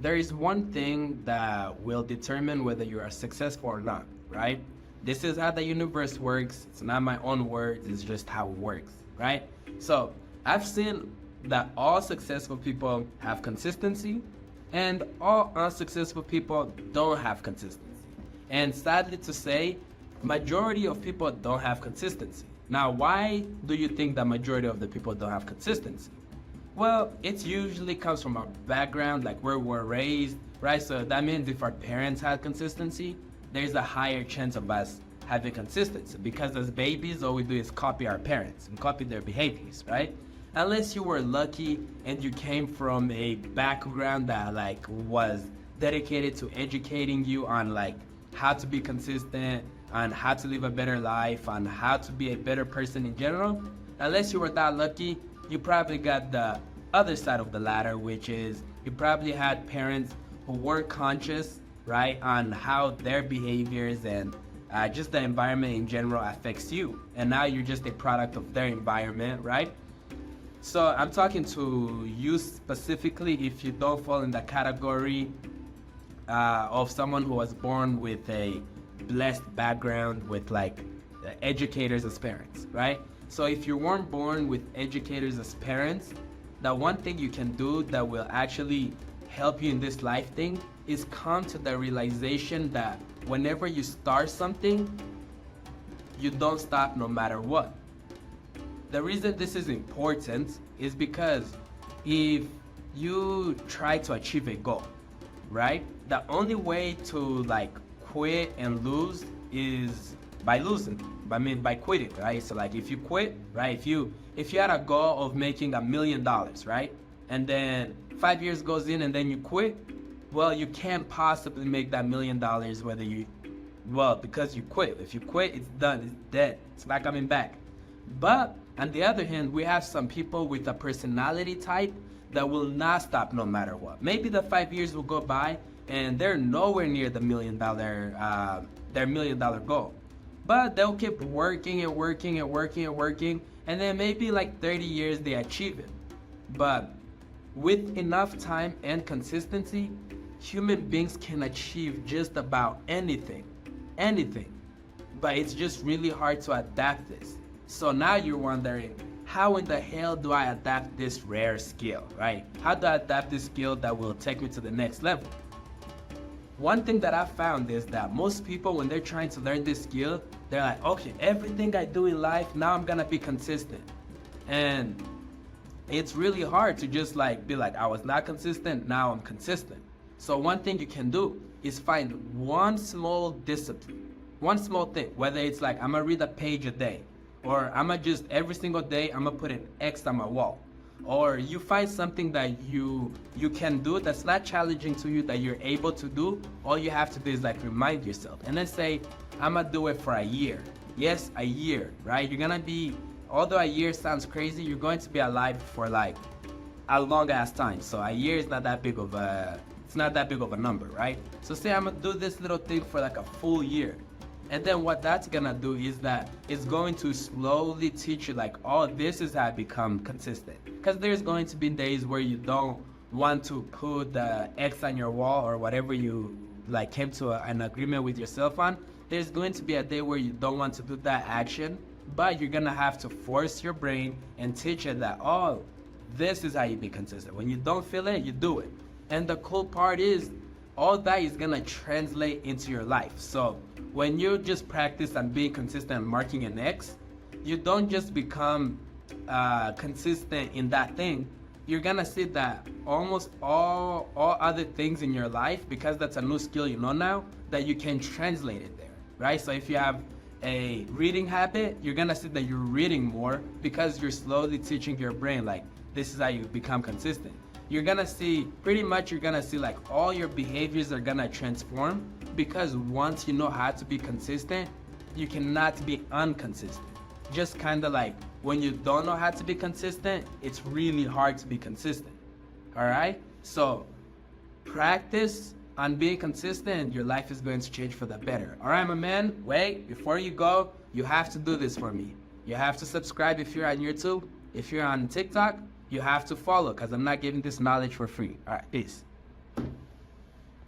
there is one thing that will determine whether you are successful or not, right? This is how the universe works. It's not my own words, it's just how it works, right? So I've seen that all successful people have consistency and all unsuccessful people don't have consistency. And sadly to say, majority of people don't have consistency. Now, why do you think the majority of the people don't have consistency? Well, it usually comes from our background, like where we're raised, right? So that means if our parents had consistency, there's a higher chance of us having consistency, because as babies, all we do is copy our parents and copy their behaviors, right? Unless you were lucky and you came from a background that like was dedicated to educating you on like how to be consistent, on how to live a better life, on how to be a better person in general. Unless you were that lucky, you probably got the other side of the ladder, which is you probably had parents who weren't conscious, right, on how their behaviors and just the environment in general affects you. And now you're just a product of their environment, right? So I'm talking to you specifically if you don't fall in the category of someone who was born with a blessed background with like educators as parents, right? So if you weren't born with educators as parents, the one thing you can do that will actually help you in this life thing is come to the realization that whenever you start something, you don't stop no matter what. The reason this is important is because if you try to achieve a goal, right? The only way to like quit and lose is by losing. By quitting, right? So like if you quit, right? If you had a goal of making $1 million, right? And then 5 years goes in and then you quit, well, you can't possibly make that $1 million because you quit. If you quit, it's done, it's dead, it's not coming back. But on the other hand, we have some people with a personality type that will not stop no matter what. Maybe the 5 years will go by and they're nowhere near the their $1 million goal. But they'll keep working and working and working and working, and then maybe like 30 years they achieve it. But with enough time and consistency, human beings can achieve just about anything. But it's just really hard to adapt this. So now you're wondering, how in the hell do I adapt this rare skill, right? How do I adapt this skill that will take me to the next level? One thing that I found is that most people, when they're trying to learn this skill, they're like, okay, everything I do in life, now I'm gonna be consistent. And it's really hard to just like be like, I was not consistent, now I'm consistent. So one thing you can do is find one small discipline, one small thing, whether it's like, I'm gonna read a page a day, or I'm gonna just every single day, I'm gonna put an X on my wall. Or you find something that you can do that's not challenging to you, that you're able to do. All you have to do is like remind yourself and then say, I'm gonna do it for a year. Yes, a year, right? You're gonna be, although a year sounds crazy, you're going to be alive for like a long ass time. So a year is not that big of a number, right? So say I'm gonna do this little thing for like a full year. And then what that's gonna do is that it's going to slowly teach you like, oh, this is how I become consistent. Because there's going to be days where you don't want to put the X on your wall or whatever you like came to an agreement with yourself on. There's going to be a day where you don't want to do that action, but you're gonna have to force your brain and teach it that, oh, this is how you be consistent. When you don't feel it, you do it. And the cool part is, all that is gonna translate into your life. So when you just practice on being consistent and marking an X, you don't just become consistent in that thing. You're gonna see that almost all other things in your life, because that's a new skill you know now, that you can translate it there, right? So if you have a reading habit, you're gonna see that you're reading more because you're slowly teaching your brain like, this is how you become consistent. You're gonna see like all your behaviors are gonna transform, because once you know how to be consistent, you cannot be inconsistent. Just kind of like when you don't know how to be consistent, it's really hard to be consistent. All right? So practice on being consistent, your life is going to change for the better. All right, my man, wait, before you go, you have to do this for me. You have to subscribe if you're on YouTube. If you're on TikTok, you have to follow, because I'm not giving this knowledge for free. All right, peace.